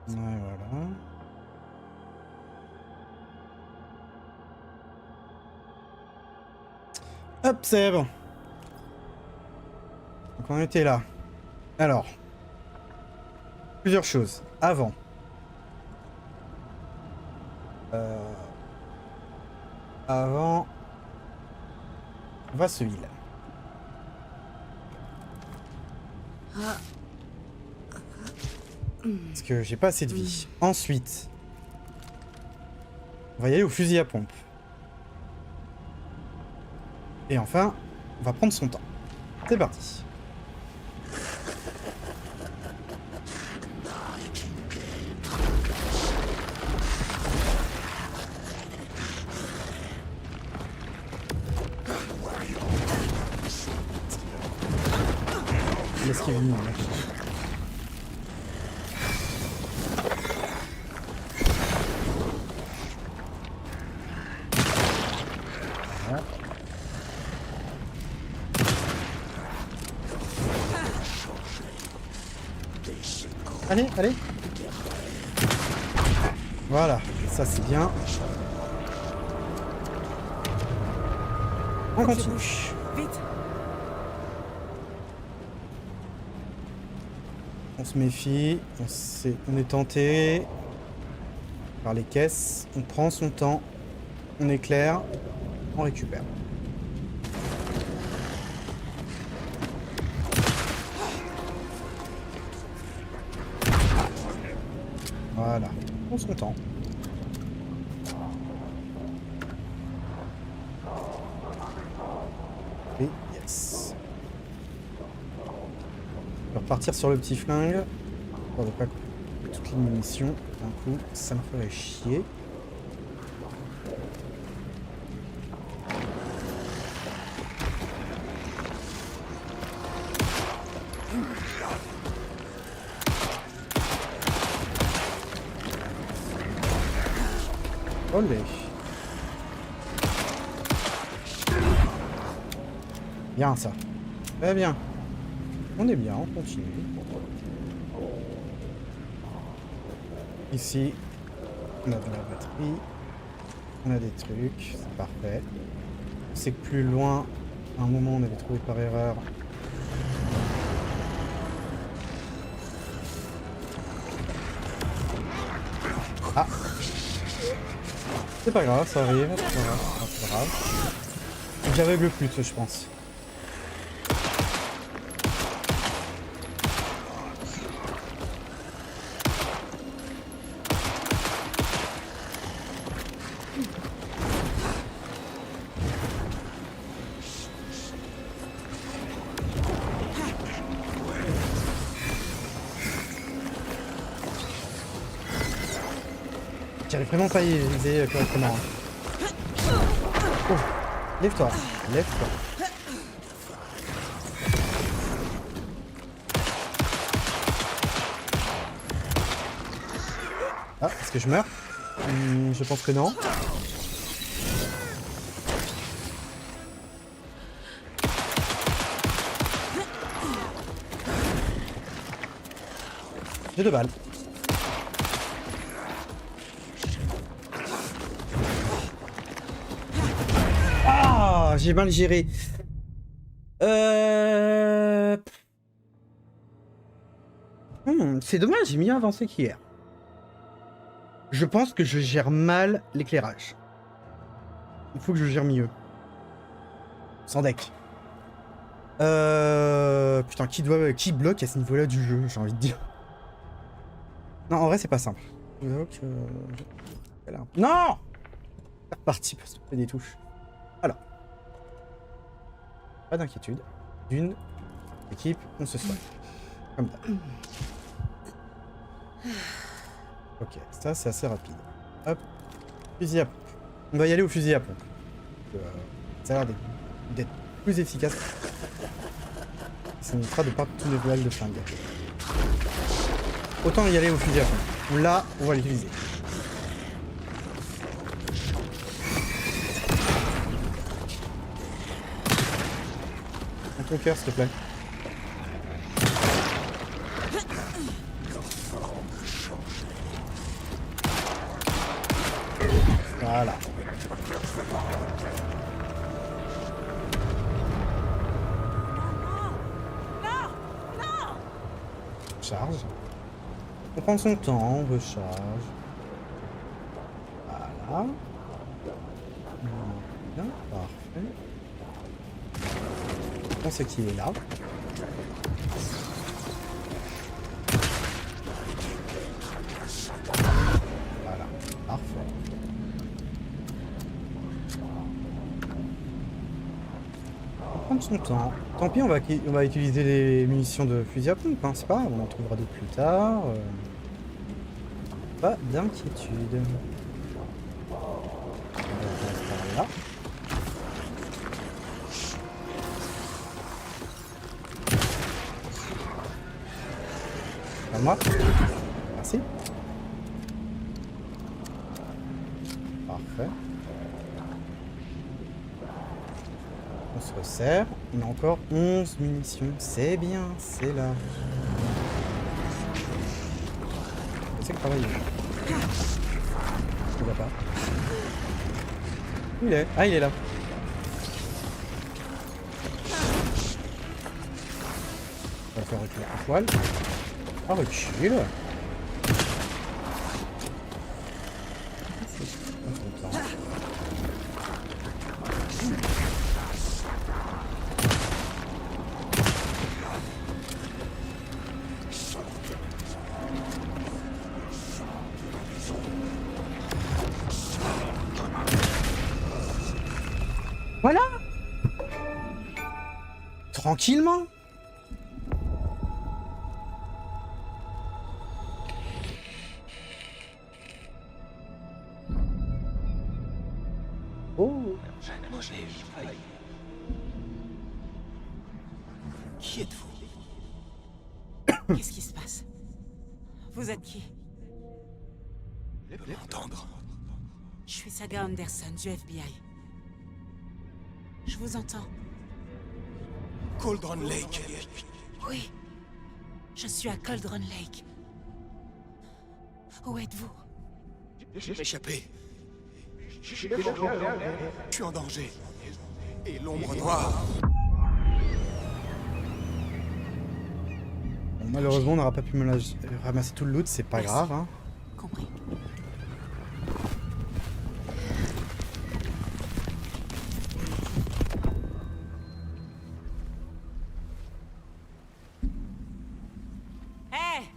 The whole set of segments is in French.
Ouais, voilà. Hop, c'est bon. Donc on était là. Alors, plusieurs choses. Avant. Avant, on va se heal. Parce que j'ai pas assez de vie. Ensuite, on va y aller au fusil à pompe. Et enfin, on va prendre son temps. C'est parti. L'esquive mine, là. Voilà. Allez, allez. Voilà, ça c'est bien. On continue. Vite. On se méfie, on est tenté par les caisses, on prend son temps, on éclaire, on récupère. Voilà, on prend son temps. Et yes. Je vais repartir sur le petit flingue. Pour ne pas couper toutes les munitions. D'un coup, ça me ferait chier. Olé. Bien ça. Très bien. On est bien, on continue. Ici, on a de la batterie. On a des trucs, c'est parfait. On sait que plus loin, à un moment on avait trouvé par erreur. Ah! C'est pas grave, ça arrive. C'est pas grave, c'est pas grave. J'aveugle plus, je pense. J'arrive vraiment pas à y viser correctement. Oh, lève-toi, lève-toi. Ah, est-ce que je meurs? Je pense que non. J'ai 2 balles. Ah, j'ai mal géré. C'est dommage, j'ai mieux avancé qu'hier. Je pense que je gère mal l'éclairage. Il faut que je gère mieux. Sans deck. Putain, qui bloque à ce niveau-là du jeu, j'ai envie de dire. Non, en vrai, c'est pas simple. Je vous avoue que... Non! C'est reparti pour se couper des touches. Alors. Pas d'inquiétude. D'une équipe, on se soigne. Comme ça. Ok, ça c'est assez rapide. Hop. Fusil à pompe. On va y aller au fusil à pompe. Ça a l'air d'être plus efficace. Ça nous fera de pas tous les balles de flingue. Autant y aller au fusil à pompe. Là, on va l'utiliser. Ton cœur, s'il te plaît. Voilà. Charge. On prend son temps, on recharge. Voilà. Bien, parfait. On sait qu'il est là. Voilà, parfait. Prendre son temps. Tant pis, on va utiliser les munitions de fusil à pompe, hein, c'est pas grave, on en trouvera d'autres plus tard. Pas d'inquiétude. On va par là. À moi. Merci. Parfait. On se resserre. On a encore 11 munitions. C'est bien, c'est là. Je sais que pareil. Je vois pas. Où il est? Ah, il est là. On va faire reculer un poil. Ah, recule. Voilà. Tranquillement. Oh. Qui êtes-vous? Qu'est-ce qui se passe? Vous êtes qui? Entendre. Je suis Saga Anderson du FBI. Je vous entends. Cauldron Lake. Oui. Je suis à Cauldron Lake. Où êtes-vous? J'ai échappé. Je suis en danger. Et l'ombre noire. Bon, malheureusement, on n'aura pas pu ramasser tout le loot, c'est pas grave. Hein. Compris. Hé!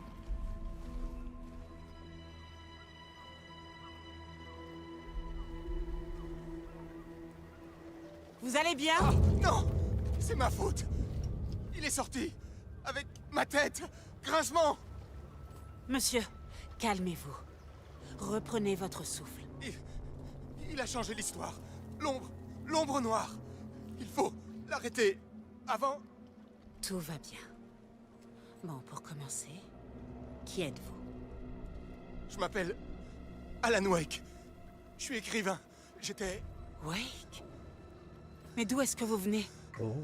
Vous allez bien? Ah, non! C'est ma faute! Il est sorti! Avec ma tête! Grincement! Monsieur, calmez-vous. Reprenez votre souffle. Il a changé l'histoire. L'ombre noire. Il faut l'arrêter avant. Tout va bien. Bon, pour commencer, qui êtes-vous? Je m'appelle Alan Wake. Je suis écrivain. J'étais... Wake? Mais d'où est-ce que vous venez? Oh.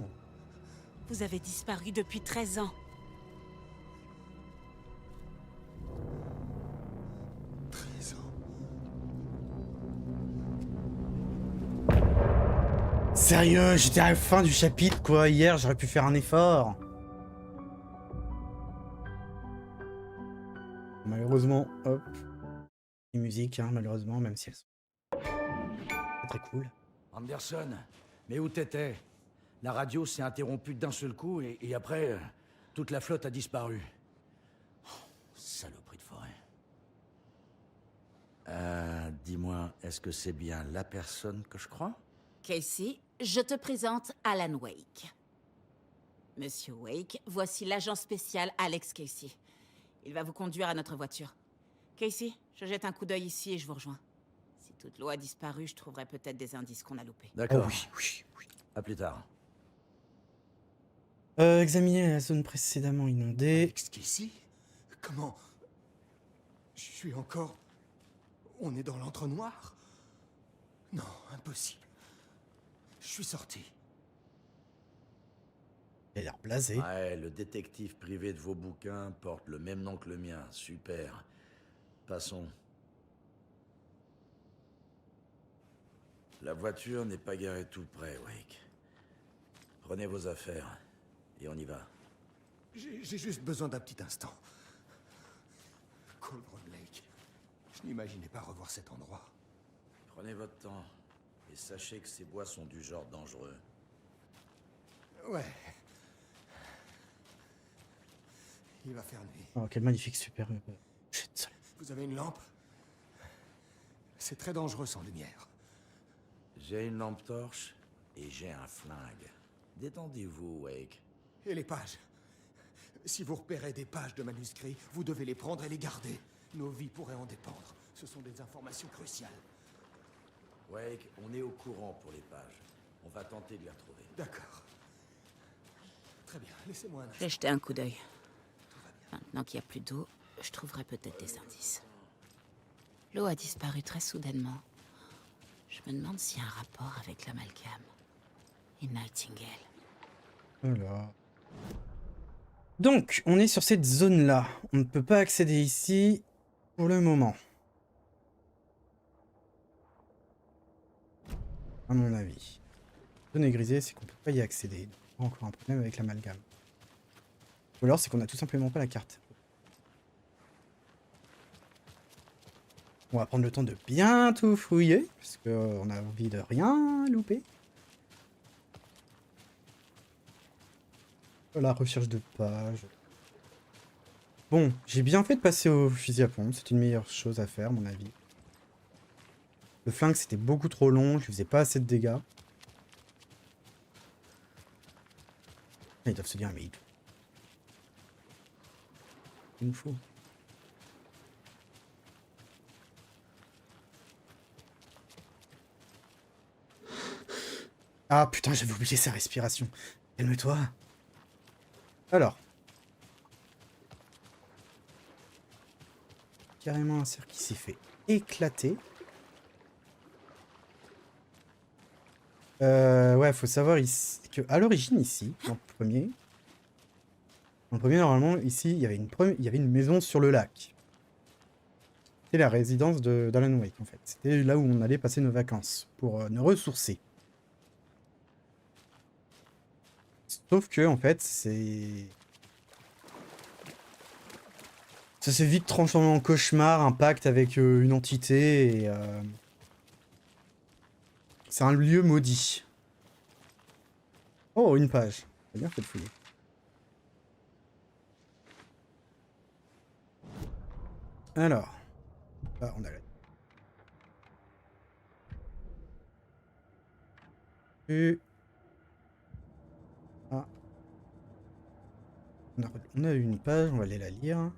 Vous avez disparu depuis 13 ans. 13 ans. Sérieux, j'étais à la fin du chapitre, quoi. Hier, j'aurais pu faire un effort. Malheureusement, hop. Les musiques, hein, malheureusement, même si elles sont très cool. Anderson, mais où t'étais? La radio s'est interrompue d'un seul coup et après, toute la flotte a disparu. Oh, saloperie de forêt. Dis-moi, est-ce que c'est bien la personne que je crois? Casey, je te présente Alan Wake. Monsieur Wake, voici l'agent spécial Alex Casey. Il va vous conduire à notre voiture. Casey, je jette un coup d'œil ici et je vous rejoins. Si toute l'eau a disparu, je trouverai peut-être des indices qu'on a loupés. D'accord. Oh oui, oui, oui. À plus tard. Examiner la zone précédemment inondée. Alex Casey? Comment? Je suis encore... On est dans l'entre-noir? Non, impossible. Je suis sorti. Il a l'air blasé. Ouais, le détective privé de vos bouquins porte le même nom que le mien. Super. Passons. La voiture n'est pas garée tout près, Wake. Prenez vos affaires et on y va. J'ai juste besoin d'un petit instant. Cauldron Lake. Je n'imaginais pas revoir cet endroit. Prenez votre temps et sachez que ces bois sont du genre dangereux. Ouais. Il va faire nuit. Oh, quel magnifique super. Chut, de soleil. Vous avez une lampe? C'est très dangereux sans lumière. J'ai une lampe torche et j'ai un flingue. Détendez-vous, Wake. Et les pages? Si vous repérez des pages de manuscrits, vous devez les prendre et les garder. Nos vies pourraient en dépendre. Ce sont des informations cruciales. Wake, on est au courant pour les pages. On va tenter de les retrouver. D'accord. Très bien, laissez-moi un Je instant. vais jeter un coup d'œil. Tout va bien. Maintenant qu'il n'y a plus d'eau, je trouverai peut-être des indices. L'eau a disparu très soudainement. Je me demande s'il y a un rapport avec l'amalgame. Et Nightingale. Alors. Donc, on est sur cette zone-là. On ne peut pas accéder ici pour le moment. À mon avis. Zone grisée, c'est qu'on peut pas y accéder. Donc, encore un problème avec l'amalgame. Ou alors, c'est qu'on a tout simplement pas la carte. On va prendre le temps de bien tout fouiller, parce qu'on a envie de rien louper. La recherche de pages. Bon, j'ai bien fait de passer au fusil à pompe. C'est une meilleure chose à faire, à mon avis. Le flingue, c'était beaucoup trop long. Je faisais pas assez de dégâts. Ils doivent se dire, mais il nous faut. Ah putain, j'avais oublié sa respiration. Calme-toi. Alors. Carrément un cerf qui s'est fait éclater. Ouais, faut savoir ici que à l'origine ici, dans le premier, normalement ici, il y avait une maison sur le lac. C'était la résidence d'Alan Wake en fait. C'était là où on allait passer nos vacances pour nous ressourcer. Sauf que en fait, ça s'est vite transformé en cauchemar, un pacte avec une entité et c'est un lieu maudit. Oh, une page. J'ai bien fait de fouiller. Alors. Ah, on a la... Ah. On a une page, on va aller la lire.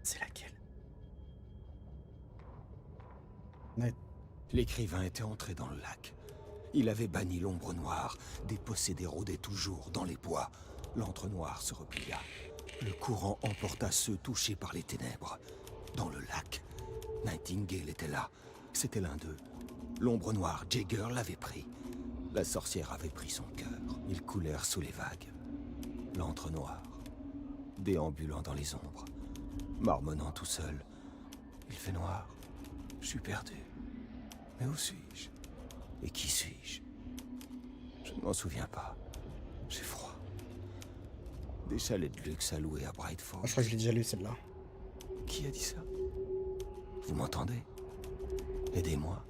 C'est laquelle? L'écrivain était entré dans le lac. Il avait banni l'ombre noire. Des possédés rôdaient toujours dans les bois. L'entre-noir se replia. Le courant emporta ceux touchés par les ténèbres. Dans le lac, Nightingale était là. C'était l'un d'eux. L'ombre noire, Jagger l'avait pris. La sorcière avait pris son cœur. Ils coulèrent sous les vagues. L'entre-noir, déambulant dans les ombres, marmonnant tout seul. Il fait noir. Je suis perdu. Mais où suis-je? Et qui suis-je? Je ne m'en souviens pas. J'ai froid. Des chalets de luxe à louer à Bright Falls. Ah, je crois que je l'ai déjà lu celle-là. Qui a dit ça? Vous m'entendez? Aidez-moi.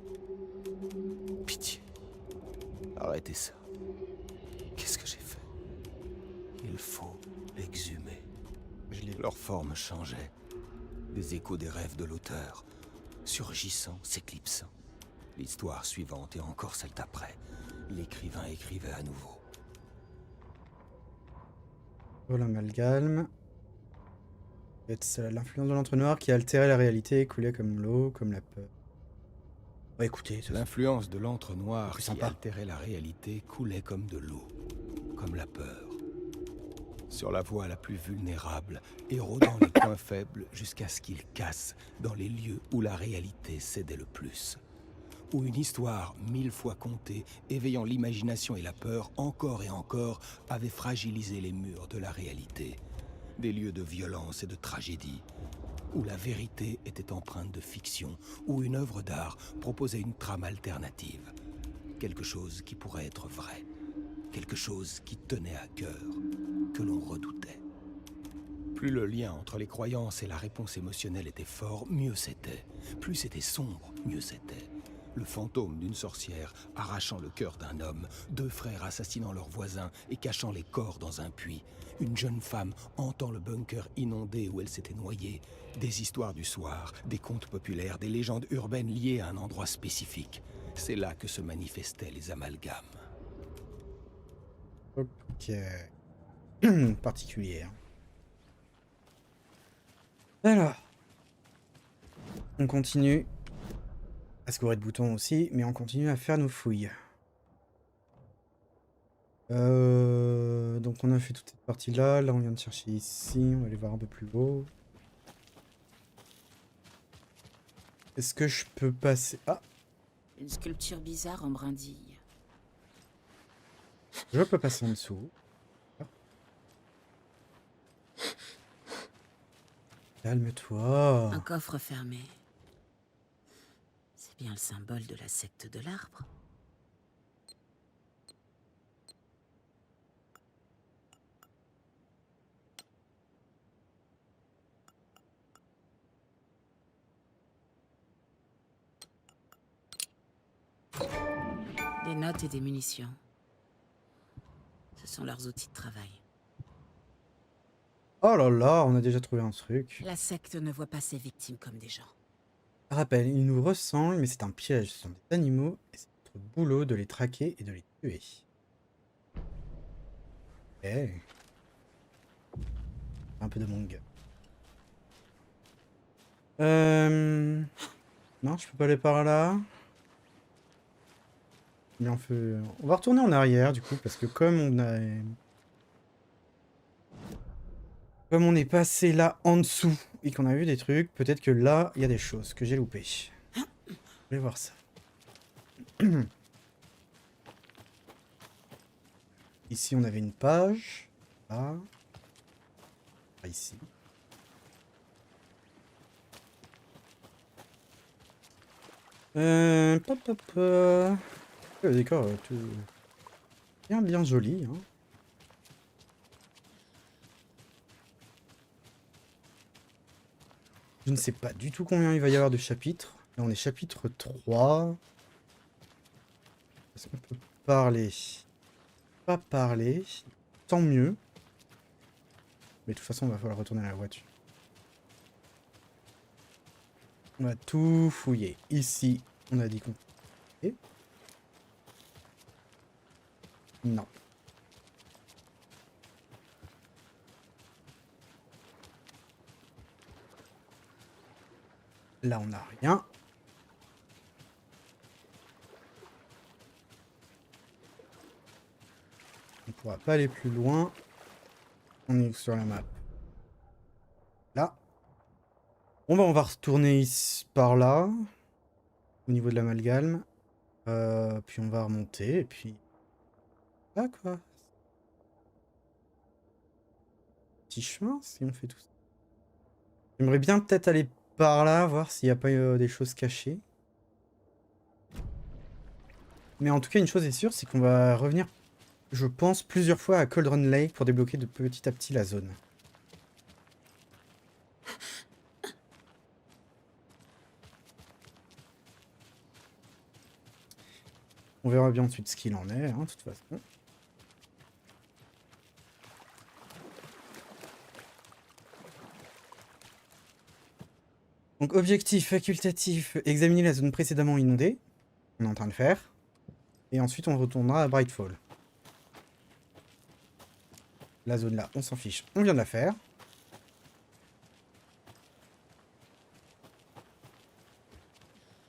Pitié. Arrêtez ça. Qu'est-ce que j'ai fait? Il faut l'exhumer. Leur forme changeait. Des échos des rêves de l'auteur, surgissant, s'éclipsant. L'histoire suivante et encore celle d'après. L'écrivain écrivait à nouveau. Oh, l'amalgame. C'est l'influence de l'entre-noir qui a altéré la réalité, coulait comme l'eau, comme la peur. Oh, écoutez, L'influence de l'entre-noir plus qui sympa. altérait la réalité coulait comme de l'eau, comme la peur. Sur la voie la plus vulnérable, érodant les points faibles jusqu'à ce qu'il casse dans les lieux où la réalité cédait le plus. où une histoire 1000 fois contée, éveillant l'imagination et la peur encore et encore, avait fragilisé les murs de la réalité. Des lieux de violence et de tragédie, où la vérité était empreinte de fiction, où une œuvre d'art proposait une trame alternative. Quelque chose qui pourrait être vrai, quelque chose qui tenait à cœur, que l'on redoutait. Plus le lien entre les croyances et la réponse émotionnelle était fort, mieux c'était. Plus c'était sombre, mieux c'était. Le fantôme d'une sorcière arrachant le cœur d'un homme, deux frères assassinant leurs voisins et cachant les corps dans un puits, une jeune femme hantant le bunker inondé où elle s'était noyée, des histoires du soir, des contes populaires, des légendes urbaines liées à un endroit spécifique. C'est là que se manifestaient les amalgames. Ok. Particulière. Alors. On continue. À se gourer de boutons aussi, mais on continue à faire nos fouilles. Donc on a fait toute cette partie-là. Là, on vient de chercher ici. On va aller voir un peu plus haut. Est-ce que je peux passer... Ah, Une sculpture bizarre en brindille. je peux passer en dessous. Ah. Calme-toi. Un coffre fermé. C'est bien le symbole de la secte de l'arbre. Des notes et des munitions. Ce sont leurs outils de travail. Oh là là, on a déjà trouvé un truc. La secte ne voit pas ses victimes comme des gens. Rappel, ils nous ressemblent, mais c'est un piège. Ce sont des animaux, et c'est notre boulot de les traquer et de les tuer. Eh. Un peu de manga. Non, je peux pas aller par là. Mais on va retourner en arrière, du coup, parce que comme on est passé là en dessous et qu'on a vu des trucs, peut-être que là, il y a des choses que j'ai loupées. Je vais voir ça. Ici, on avait une page. Là. Ah, ici. Pop, pop, le décor est tout bien joli. Hein. Je ne sais pas du tout combien il va y avoir de chapitres. Là, on est chapitre 3. Est-ce qu'on peut parler? Pas parler. Tant mieux. Mais de toute façon, on va falloir retourner à la voiture. On va tout fouiller. Ici, on a dit qu'on... Et non. Là, on n'a rien. On pourra pas aller plus loin. On est sur la map. Là. Bon bah on va retourner ici, par là. Au niveau de l'amalgame. Puis on va remonter et puis... Là quoi. Petit chemin si on fait tout ça. J'aimerais bien peut-être aller par là, voir s'il n'y a pas des choses cachées. Mais en tout cas, une chose est sûre, c'est qu'on va revenir, je pense, plusieurs fois à Cauldron Lake pour débloquer de petit à petit la zone. On verra bien ensuite ce qu'il en est, hein, de toute façon. Donc objectif facultatif, examiner la zone précédemment inondée. On est en train de faire. Et ensuite on retournera à Brightfall. La zone là, on s'en fiche, on vient de la faire.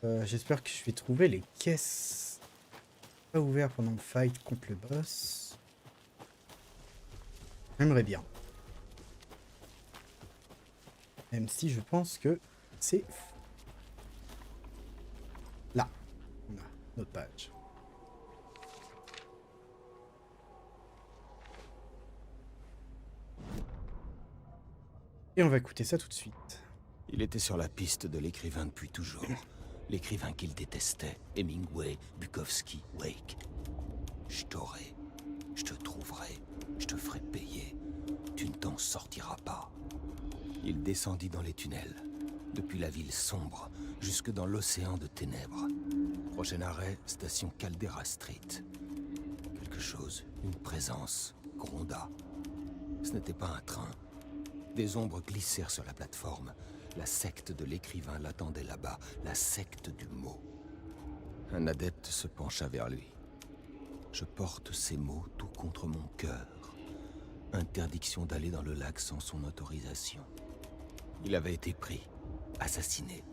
J'espère que je vais trouver les caisses. Pas ouvert pendant le fight contre le boss. J'aimerais bien. Même si je pense que c'est... Là. On a notre page. Et on va écouter ça tout de suite. Il était sur la piste de l'écrivain depuis toujours. L'écrivain qu'il détestait, Hemingway, Bukowski, Wake. Je t'aurai, je te trouverai, je te ferai payer. Tu ne t'en sortiras pas. Il descendit dans les tunnels, depuis la ville sombre, jusque dans l'océan de ténèbres. Prochain arrêt, station Caldera Street. Quelque chose, une présence, gronda. Ce n'était pas un train. Des ombres glissèrent sur la plateforme. La secte de l'écrivain l'attendait là-bas, la secte du mot. Un adepte se pencha vers lui. Je porte ces mots tout contre mon cœur. Interdiction d'aller dans le lac sans son autorisation. Il avait été pris, assassiné.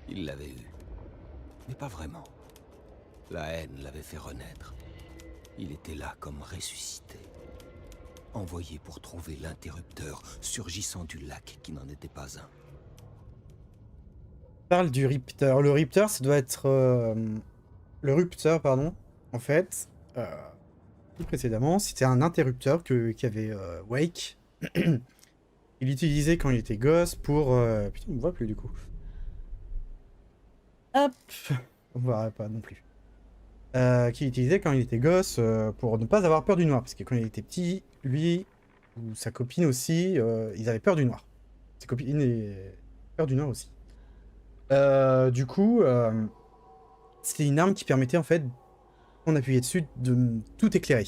Il l'avait eu. Mais pas vraiment. La haine l'avait fait renaître. Il était là comme ressuscité. Envoyé pour trouver l'interrupteur surgissant du lac qui n'en était pas un. Parle du Ripter. Le Ripter, ça doit être... Le Rupteur, pardon. En fait, plus précédemment, c'était un interrupteur qu'avait Wake. Il l'utilisait quand il était gosse pour... Putain, on ne voit plus du coup. Hop. On ne voit pas non plus. Qu'il utilisait quand il était gosse pour ne pas avoir peur du noir. Parce que quand il était petit, lui ou sa copine aussi, ils avaient peur du noir. Ses copines avaient peur du noir aussi. Du coup, c'était une arme qui permettait en fait, on appuyait dessus, de tout éclairer.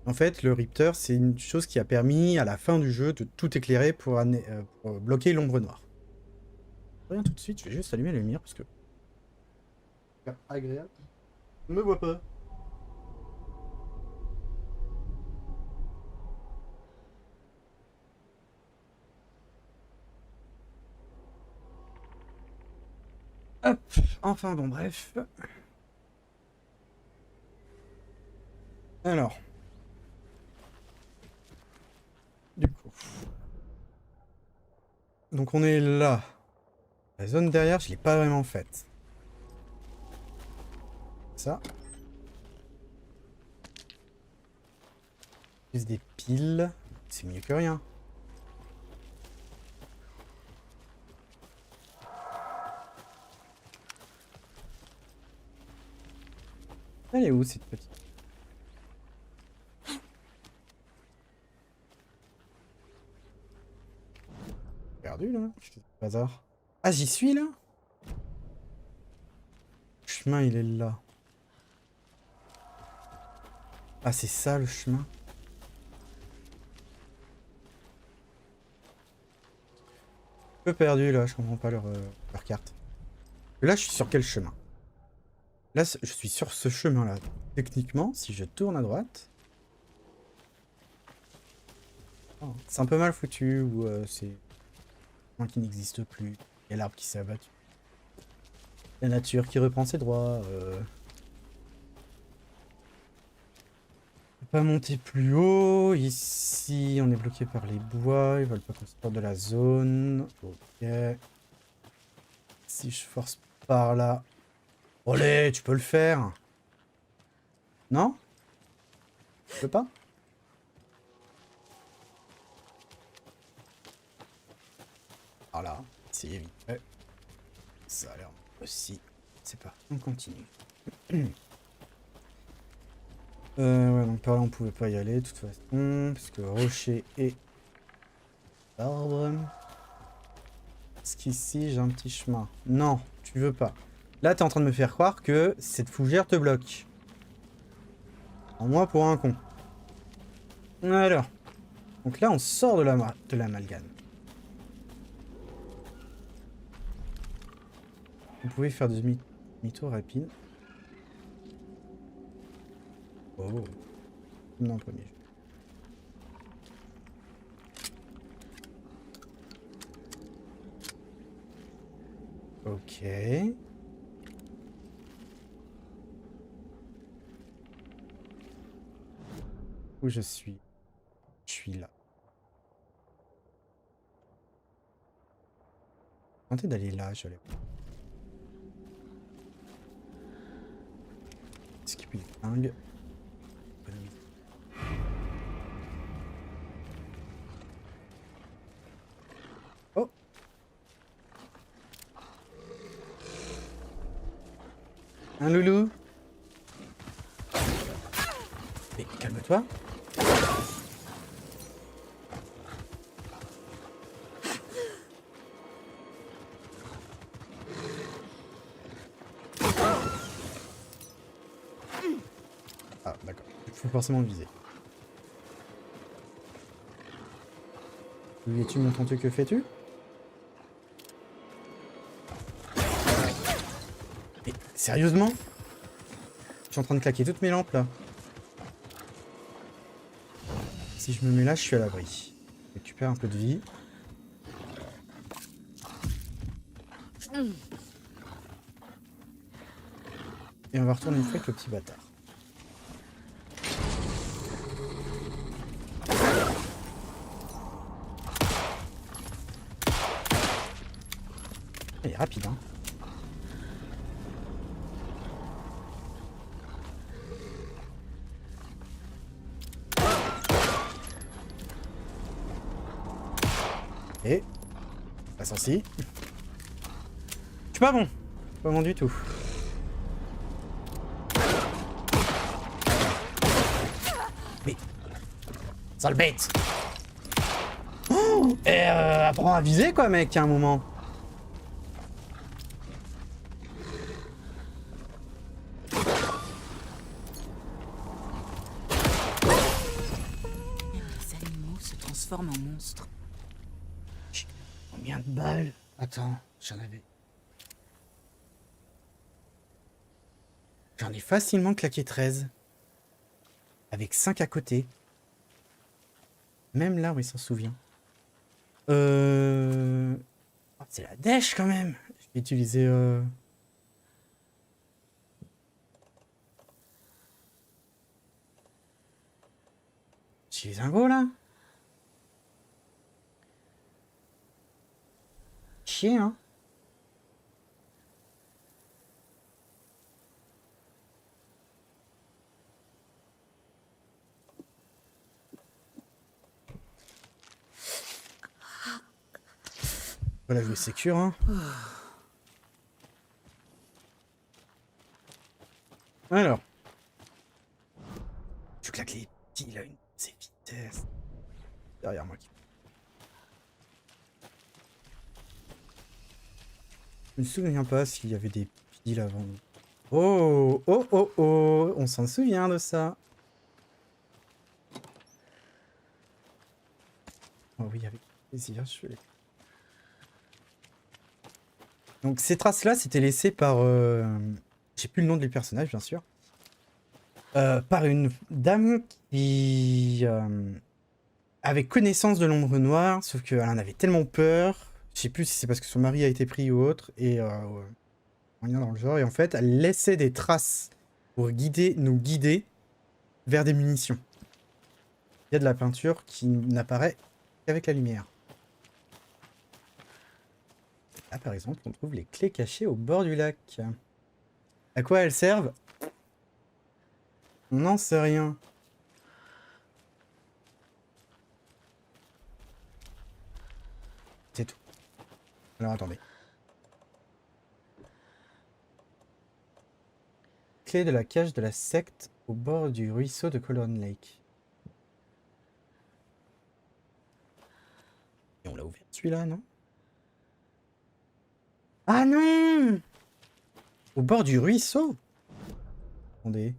En fait, le Ripter, c'est une chose qui a permis à la fin du jeu de tout éclairer pour bloquer l'ombre noire. Rien tout de suite, je vais juste allumer la lumière parce que... c'est agréable. Je ne me vois pas. Hop, enfin bon bref. Alors. Du coup. Donc on est là. La zone derrière, je l'ai pas vraiment faite. Ça. Plus des piles. C'est mieux que rien. Elle est où cette petite? Perdu là? Je fais du hasard. Ah, j'y suis là? Le chemin il est là. Ah, c'est ça le chemin. Un peu perdu là, je comprends pas leur carte. Là, je suis sur quel chemin? Là, je suis sur ce chemin-là. Techniquement, si je tourne à droite... Oh, c'est un peu mal foutu, ou c'est... un qui n'existe plus. Il y a l'arbre qui s'est abattu. La nature qui reprend ses droits. On peut pas monter plus haut. Ici, on est bloqué par les bois. Ils veulent pas qu'on sorte de la zone. Ok. Si je force par là... Olé, tu peux le faire. Non? Tu peux pas? Voilà, c'est vite fait. Ça a l'air aussi. C'est pas. On continue. Ouais, donc par là on pouvait pas y aller de toute façon. Parce que rocher et arbre. Est-ce qu'ici j'ai un petit chemin? Non, tu veux pas. Là, t'es en train de me faire croire que cette fougère te bloque. En moi pour un con. Alors. Donc là, on sort de l'amalgame. Vous pouvez faire demi-tour rapide. Oh. Non, premier jeu. Ok. Où je suis? Je suis là. Tenter d'aller là, je l'ai pas. plus de flingues. Économise. Oh. Un loulou. Mais calme-toi. Ah, d'accord. Il faut forcément le viser. Où es-tu, mon tontu, que fais-tu? Mais sérieusement? Je suis en train de claquer toutes mes lampes là. Si je me mets là, je suis à l'abri. Je récupère un peu de vie. Et on va retourner une fois avec le petit bâtard. Il est rapide, hein. Et... pas censé. Je suis pas bon. Pas bon du tout. Mais... sale bête. Oh, et apprends à viser quoi mec, à un moment. Même les animaux se transforment en monstres. Combien de balles? Attends, j'en avais... J'en ai facilement claqué 13. Avec 5 à côté. Même là où il s'en souvient. Oh, c'est la dèche quand même. Je vais utiliser... J'utilise un gros là. Chier hein. Voilà, jouer sécure hein. Alors. Je claque les petits là, c'est vitesse. Derrière moi. Je me souviens pas s'il y avait des piles avant. Oh, oh, oh, oh, on s'en souvient de ça. Oh oui, avec plaisir, je vais... Donc ces traces-là, c'était laissé par... j'ai plus le nom du personnage, bien sûr. Par une dame qui avait connaissance de l'ombre noire, sauf qu'elle en avait tellement peur. Je sais plus si c'est parce que son mari a été pris ou autre, et rien dans le genre. Et en fait, elle laissait des traces pour nous guider vers des munitions. Il y a de la peinture qui n'apparaît qu'avec la lumière. Là, par exemple, on trouve les clés cachées au bord du lac. À quoi elles servent? On n'en sait rien. C'est tout. Alors, attendez. Clé de la cage de la secte au bord du ruisseau de Colon Lake. Et on l'a ouvert celui-là, non? Ah non! Au bord du ruisseau? Attendez.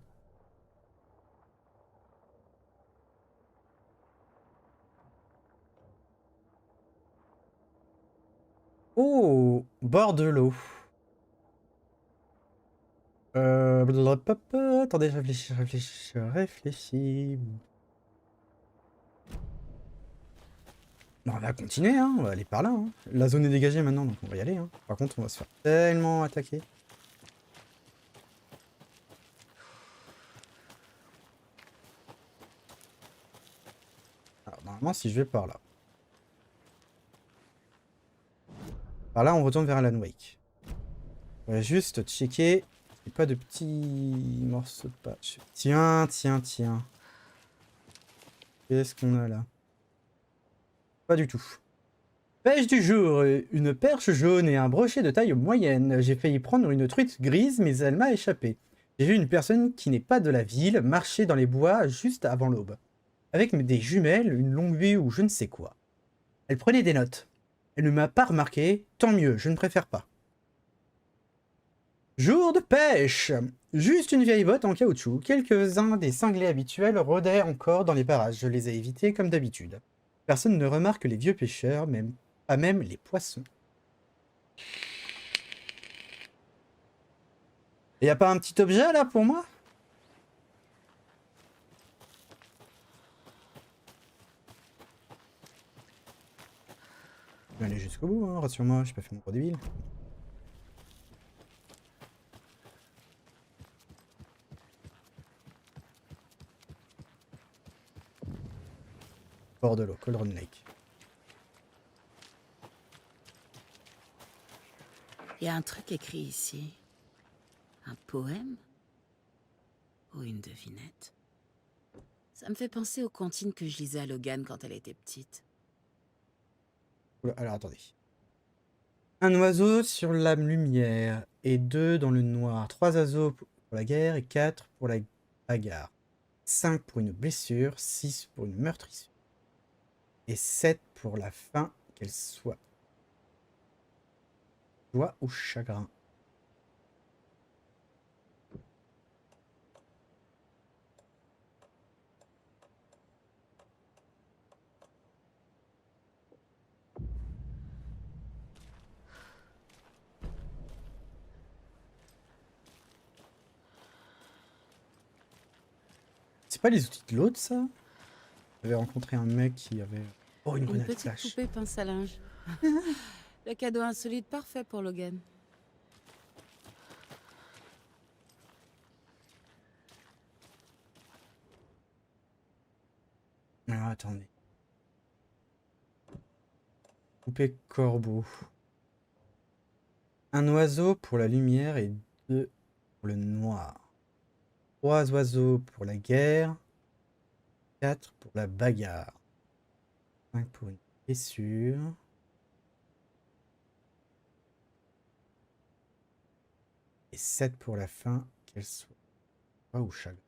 Oh! Bord de l'eau. Blablabla. Attendez, je réfléchis. Bon, on va continuer, hein. On va aller par là. Hein. La zone est dégagée maintenant, donc on va y aller. Hein. Par contre, on va se faire tellement attaquer. Alors, normalement, si je vais par là. Par là, on retourne vers Alan Wake. On va juste checker. Et pas de petits morceaux de pâche. Tiens, tiens, tiens. Qu'est-ce qu'on a là? Pas du tout. Pêche du jour, une perche jaune et un brochet de taille moyenne. J'ai failli prendre une truite grise, mais elle m'a échappé. J'ai vu une personne qui n'est pas de la ville marcher dans les bois juste avant l'aube. Avec des jumelles, une longue vue ou je ne sais quoi. Elle prenait des notes. Elle ne m'a pas remarqué, tant mieux, je ne préfère pas. Jour de pêche! Juste une vieille botte en caoutchouc. Quelques-uns des cinglés habituels rôdaient encore dans les parages. Je les ai évités comme d'habitude. Personne ne remarque les vieux pêcheurs, pas même les poissons. Et y a pas un petit objet là pour moi? Je vais aller jusqu'au bout, hein, rassure-moi, j'ai pas fait mon gros débile. Bord de l'eau, Cauldron Lake. Il y a un truc écrit ici. Un poème? Ou une devinette? Ça me fait penser aux comptines que je lisais à Logan quand elle était petite. Oula, alors attendez. Un oiseau sur la lumière et 2 dans le noir. 3 oiseaux pour la guerre et 4 pour la bagarre. 5 pour une blessure, 6 pour une meurtrissure. Et 7 pour la fin, qu'elle soit. Joie ou chagrin. C'est pas les outils de l'autre, ça? J'avais rencontré un mec qui avait... Oh, une Une grenade petite flash. poupée pince à linge. Le cadeau insolite parfait pour Logan. Ah, attendez. Poupée corbeau. Un oiseau pour la lumière et 2 pour le noir. 3 oiseaux pour la guerre. 4 pour la bagarre. 5 pour une blessure. Et 7 pour la fin, qu'elle soit. Joie ou chagrin.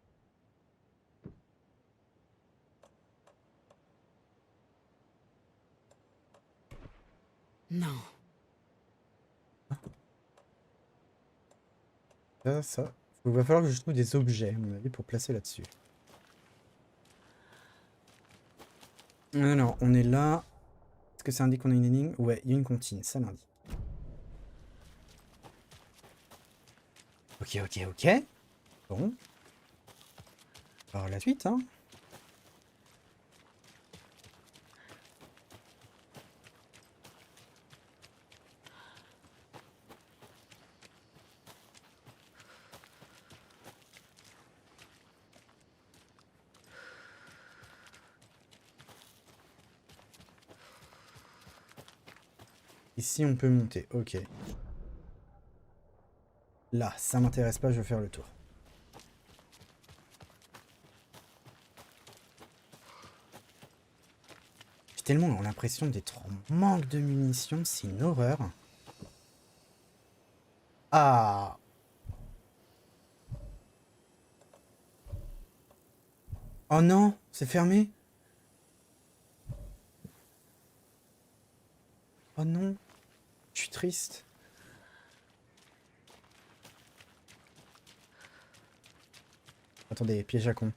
Non. Ça. Il va falloir que je trouve des objets, à mon avis, pour placer là-dessus. Non, non, on est là. Est-ce que ça indique qu'on a une énigme? Ouais, il y a une comptine, ça l'indique. Ok. Bon. Alors la suite, hein. Ici, on peut monter. Ok. Là, ça m'intéresse pas, je vais faire le tour. J'ai tellement l'impression d'être en manque de munitions, c'est une horreur. Ah! Oh non, c'est fermé. Oh non, je suis triste. Attendez, piège à con.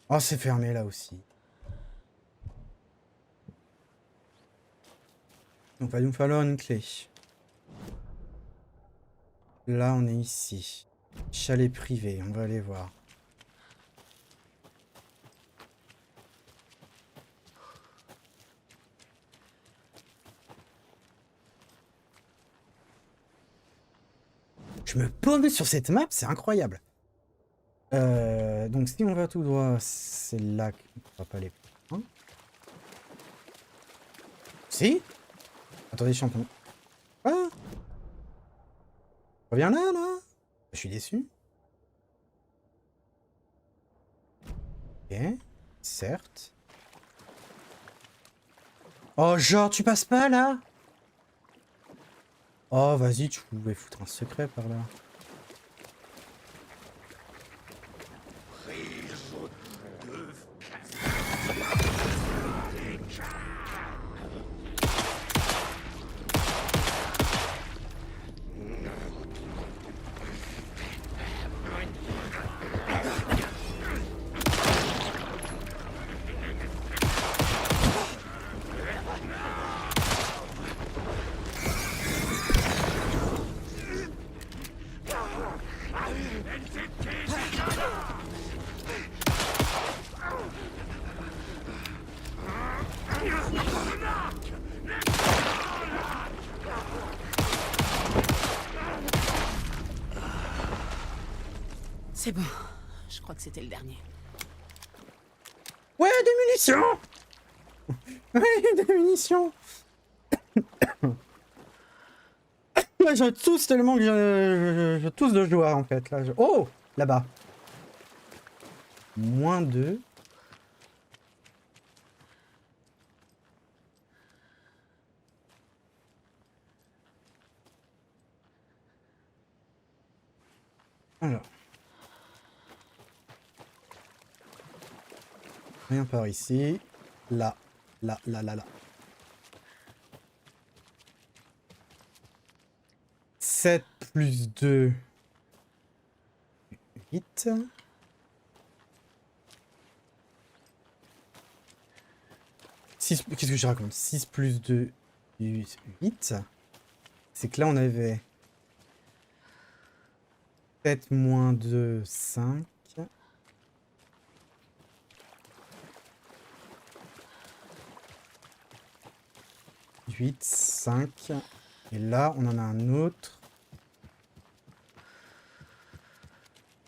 Oh, c'est fermé là aussi. Donc, va nous falloir une clé. Là, on est ici. Chalet privé, on va aller voir. Je me paume sur cette map, c'est incroyable. Donc si on va tout droit, c'est là qu'on ne va pas aller. Hein? Si? Attendez, champion. Quoi? Reviens là, là. Je suis déçu. Ok. Certes. Oh, genre, tu passes pas, là? Oh, vas-y, tu pouvais foutre un secret par là. C'est bon. Je crois que c'était le dernier. Ouais, des munitions. Ouais, des munitions. Ouais, je tousse tellement que je tousse de joie, en fait. Là, oh, là-bas. -2. Alors. Rien par ici. Là. Là, là, là, là. 7 plus 2. 8. Qu'est-ce que je raconte? 6 plus 2, 8. C'est que là, on avait 7 moins 2, 5. 8, 5. Et là, on en a un autre.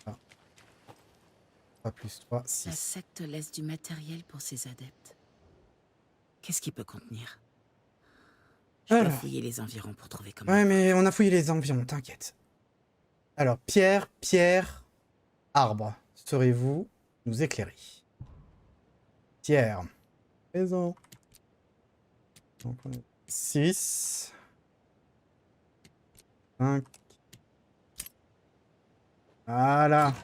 Ah. 3 plus 3, La 6. secte laisse du matériel pour ses adeptes. Qu'est-ce qu'il peut contenir? Je dois Alors. fouiller les environs pour trouver comment. Ouais, mais on a fouillé les environs, t'inquiète. Alors, pierre, arbre. Saurez-vous nous éclairer? Pierre. Présent. 6. 5. Voilà.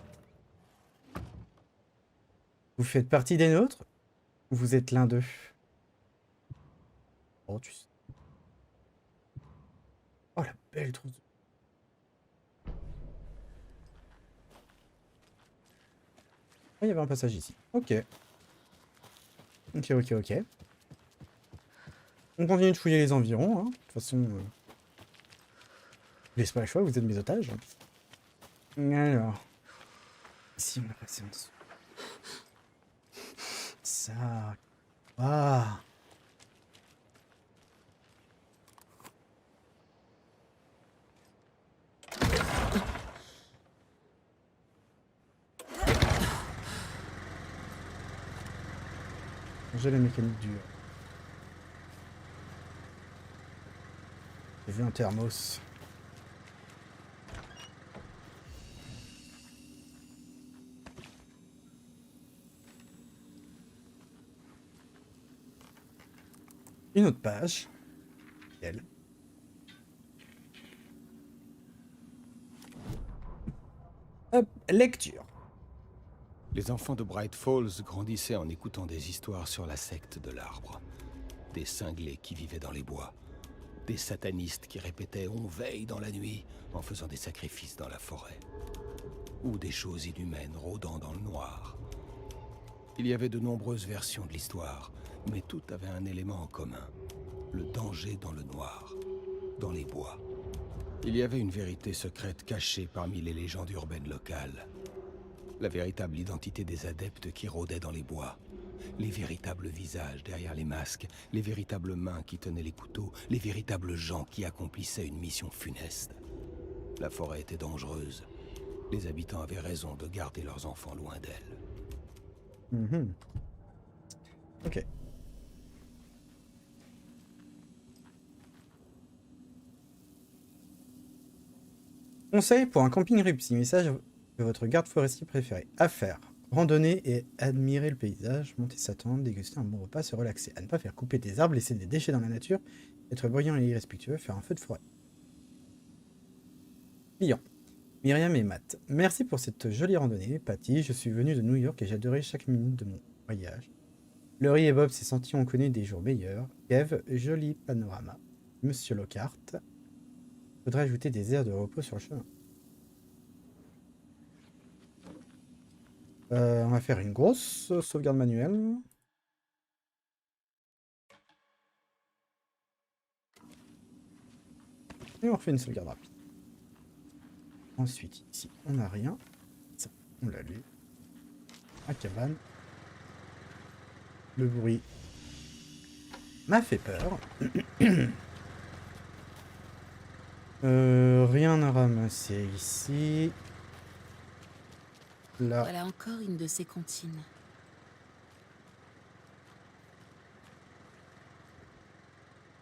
Vous faites partie des nôtres? Ou vous êtes l'un d'eux? Oh, tu sais. Oh, la belle trousse. Ah, il y avait un passage ici. Ok. Ok, ok, ok. On continue de fouiller les environs, hein. De toute façon... laisse pas le choix, vous êtes mes otages. Alors... Ici, on a passé en dessous. Ça... Ah. Changer la mécanique dure. J'ai vu un thermos. Une autre page. Elle. Hop, lecture. Les enfants de Bright Falls grandissaient en écoutant des histoires sur la secte de l'arbre. Des cinglés qui vivaient dans les bois. Des satanistes qui répétaient « on veille dans la nuit » en faisant des sacrifices dans la forêt. Ou des choses inhumaines rôdant dans le noir. Il y avait de nombreuses versions de l'histoire, mais toutes avaient un élément en commun. Le danger dans le noir, dans les bois. Il y avait une vérité secrète cachée parmi les légendes urbaines locales. La véritable identité des adeptes qui rôdaient dans les bois. Les véritables visages derrière les masques, les véritables mains qui tenaient les couteaux, les véritables gens qui accomplissaient une mission funeste. La forêt était dangereuse. Les habitants avaient raison de garder leurs enfants loin d'elle. Ok. Conseil pour un camping réussi. Message de votre garde forestier préféré. À faire. Randonner et admirer le paysage, monter sa tente, déguster un bon repas, se relaxer. À ne pas faire couper des arbres, laisser des déchets dans la nature, être bruyant et irrespectueux, faire un feu de forêt. Client. Myriam et Matt. Merci pour cette jolie randonnée. Patty, je suis venu de New York et j'ai adoré chaque minute de mon voyage. Laurie et Bob s'est senti on connaît des jours meilleurs. Kev, joli panorama. Monsieur Lockhart. Faudrait ajouter des aires de repos sur le chemin. On va faire une grosse sauvegarde manuelle. Et on refait une sauvegarde rapide. Ensuite, ici, on n'a rien. Ça, on l'a lu. La cabane. Le bruit m'a fait peur. Rien à ramasser ici. Là. Voilà encore une de ces comptines.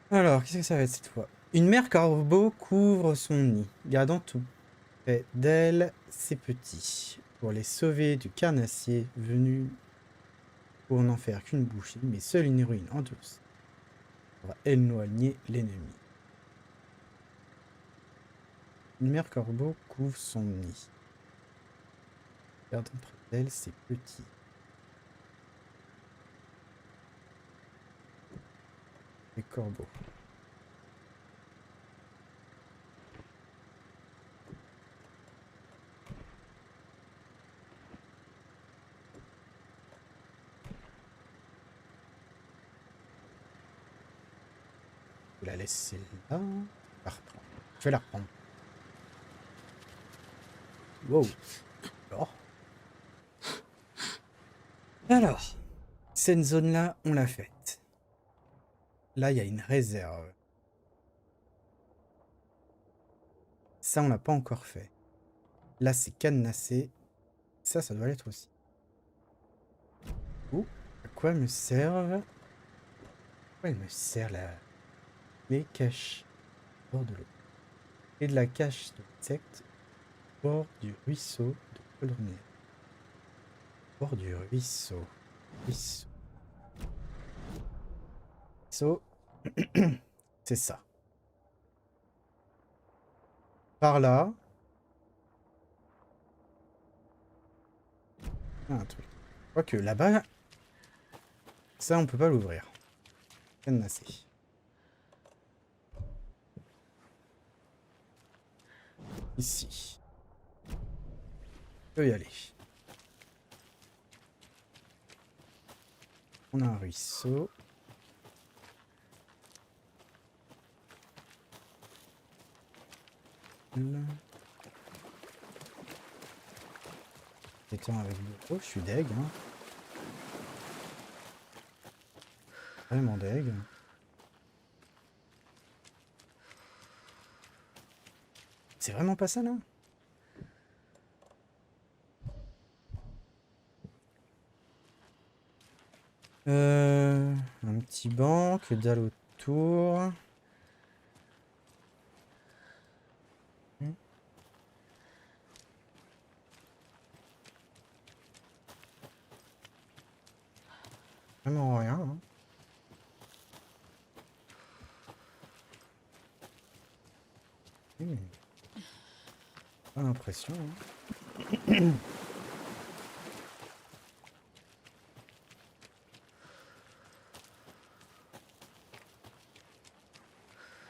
Alors, qu'est-ce que ça va être cette fois? Une mère corbeau couvre son nid, gardant tout près d'elle ses petits, pour les sauver du carnassier venu pour n'en faire qu'une bouchée, mais seule une héroïne en douce pourra éloigner l'ennemi. Une mère corbeau couvre son nid, gardant près d'elle ses petits. Les corbeaux. Je vais la laisser là. La reprendre. Je vais la reprendre. Wow. Alors, cette zone-là, on l'a faite. Là, il y a une réserve. Ça, on l'a pas encore fait. Là, c'est cadenassé. Ça doit l'être aussi. Oh, à quoi me servent... Pourquoi il me sert la... Les caches au bord de l'eau. Et de la cache d'insectes au bord du ruisseau de Colonel. Au bord du ruisseau. Ruisseau. C'est ça. Par là. Un truc. Quoique là-bas. Ça, on peut pas l'ouvrir. Cadenassé. Ici. On peut y aller. On a un ruisseau. Là. Étant avec l'eau, je suis deg. Hein. Vraiment deg. C'est vraiment pas ça là? Un petit banc, que dalle autour. Vraiment rien. Hein. Pas l'impression. Hein.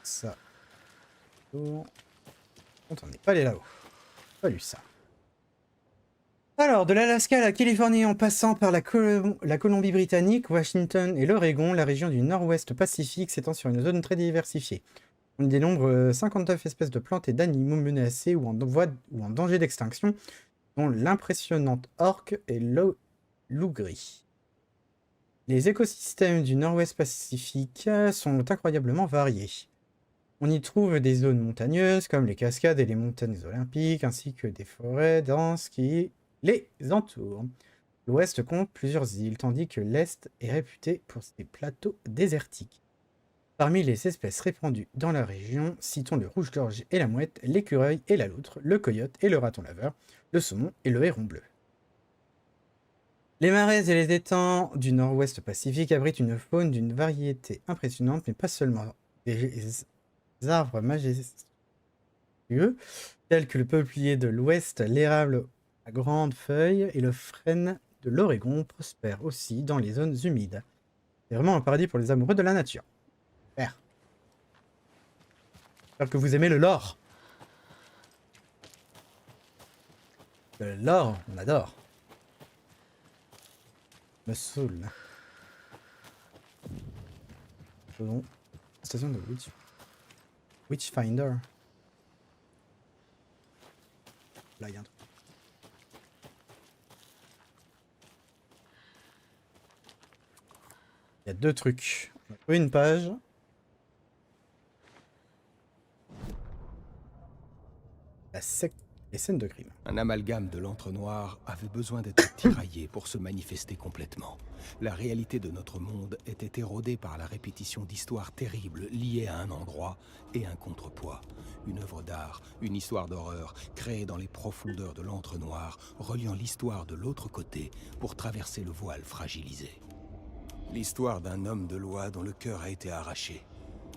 Ça. On n'est pas allé là-haut. Pas lu ça. Alors, de l'Alaska à la Californie en passant par la Colombie-Britannique, Washington et l'Oregon, la région du Nord-Ouest Pacifique s'étend sur une zone très diversifiée. On y dénombre 59 espèces de plantes et d'animaux menacés ou en danger d'extinction, dont l'impressionnante orque et loup gris. Les écosystèmes du Nord-Ouest Pacifique sont incroyablement variés. On y trouve des zones montagneuses comme les cascades et les montagnes olympiques, ainsi que des forêts denses qui les entourent. L'Ouest compte plusieurs îles, tandis que l'Est est réputé pour ses plateaux désertiques. Parmi les espèces répandues dans la région, citons le rouge-gorge et la mouette, l'écureuil et la loutre, le coyote et le raton laveur, le saumon et le héron bleu. Les marais et les étangs du nord-ouest Pacifique abritent une faune d'une variété impressionnante, mais pas seulement des arbres majestueux, tels que le peuplier de l'ouest, l'érable à grandes feuilles et le frêne de l'Oregon prospèrent aussi dans les zones humides. C'est vraiment un paradis pour les amoureux de la nature. Super. J'espère que vous aimez le lore. Le lore, on adore. Me saoule. Faisons station de Witchfinder. Là, il y a un truc. Il y a 2 trucs. On a trouvé une page. La secte, les scènes de crime. Un amalgame de l'entre-noir avait besoin d'être tiraillé pour se manifester complètement. La réalité de notre monde était érodée par la répétition d'histoires terribles liées à un endroit et un contrepoids. Une œuvre d'art, une histoire d'horreur, créée dans les profondeurs de l'entre-noir, reliant l'histoire de l'autre côté pour traverser le voile fragilisé. L'histoire d'un homme de loi dont le cœur a été arraché.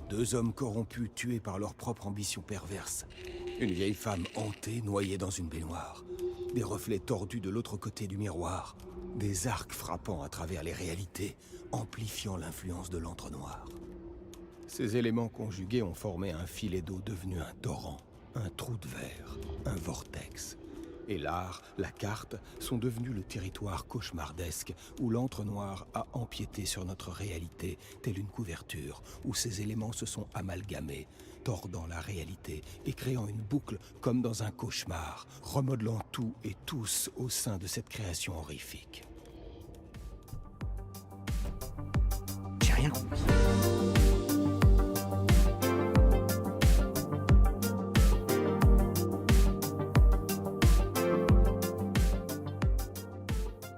2 hommes corrompus tués par leur propre ambition perverse. Une vieille femme hantée noyée dans une baignoire. Des reflets tordus de l'autre côté du miroir. Des arcs frappant à travers les réalités, amplifiant l'influence de l'entre-noir. Ces éléments conjugués ont formé un filet d'eau devenu un torrent, un trou de verre, un vortex. Et l'art, la carte, sont devenus le territoire cauchemardesque où l'entre-noir a empiété sur notre réalité, telle une couverture, où ces éléments se sont amalgamés, tordant la réalité et créant une boucle comme dans un cauchemar, remodelant tout et tous au sein de cette création horrifique. J'ai rien compris.